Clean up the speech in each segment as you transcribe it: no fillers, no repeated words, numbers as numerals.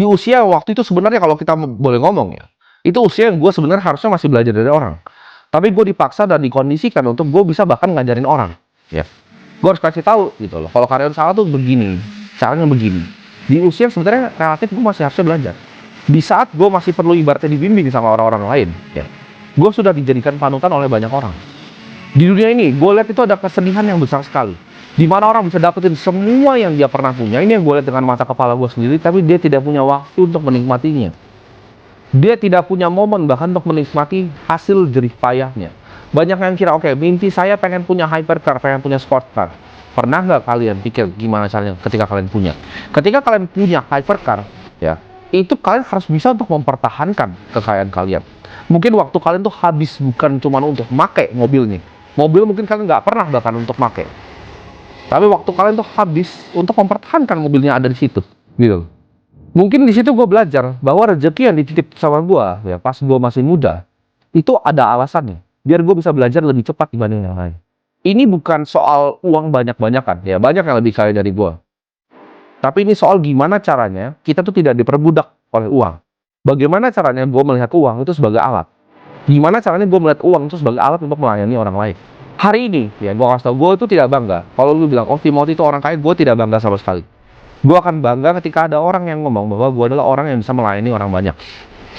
Di usia waktu itu sebenarnya kalau kita boleh ngomong ya, itu usia yang gue sebenarnya harusnya masih belajar dari orang. Tapi gue dipaksa dan dikondisikan untuk gue bisa bahkan ngajarin orang. Ya, gue harus kasih tahu gitu loh. Kalau karyawan salah tuh begini, caranya begini. Di usia yang sebenarnya relatif gue masih harusnya belajar. Di saat gue masih perlu ibaratnya dibimbing sama orang-orang lain, ya, gue sudah dijadikan panutan oleh banyak orang. Di dunia ini, gue lihat itu ada kesedihan yang besar sekali. Di mana orang bisa dapetin semua yang dia pernah punya. Ini yang gue lihat dengan mata kepala gue sendiri, tapi dia tidak punya waktu untuk menikmatinya. Dia tidak punya momen bahkan untuk menikmati hasil jerih payahnya. Banyak yang kira, oke, mimpi saya pengen punya hypercar, pengen punya sport car. Pernah nggak kalian pikir gimana caranya ketika kalian punya? Ketika kalian punya hypercar, ya, itu kalian harus bisa untuk mempertahankan kekayaan kalian. Mungkin waktu kalian tuh habis bukan cuma untuk make mobilnya. Mobil mungkin kalian nggak pernah bahkan untuk make. Tapi waktu kalian tuh habis untuk mempertahankan mobilnya ada di situ, gitu. Mungkin di situ gue belajar bahwa rezeki yang dititip sama gue, ya pas gue masih muda, itu ada alasannya. Biar gue bisa belajar lebih cepat dibanding yang lain. Ini bukan soal uang banyak-banyakan, ya banyak yang lebih kaya dari gue. Tapi ini soal gimana caranya kita tuh tidak diperbudak oleh uang. Bagaimana caranya gue melihat uang itu sebagai alat. Gimana caranya gue melihat uang itu sebagai alat untuk melayani orang lain. Hari ini, ya gue kasih tau, gue itu tidak bangga. Kalau lu bilang, oh Timothy itu orang kaya, gue tidak bangga sama sekali. Gue akan bangga ketika ada orang yang ngomong bahwa gue adalah orang yang bisa melayani orang banyak.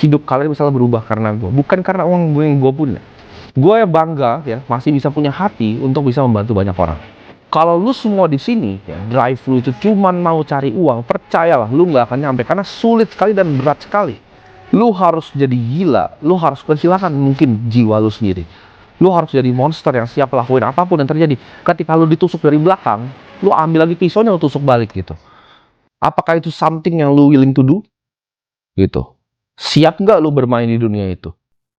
Hidup kalian bisa berubah karena gue, bukan karena uang gue yang gue punya. Gue bangga ya masih bisa punya hati untuk bisa membantu banyak orang. Kalau lu semua di sini, ya, drive lu itu cuman mau cari uang, percayalah lu nggak akan nyampe karena sulit sekali dan berat sekali. Lu harus jadi gila, lu harus kehilangan mungkin jiwa lu sendiri. Lu harus jadi monster yang siap lakuin apapun yang terjadi. Ketika lu ditusuk dari belakang, lu ambil lagi pisaunya, lu tusuk balik gitu. Apakah itu something yang lu willing to do? Gitu. Siap nggak lu bermain di dunia itu?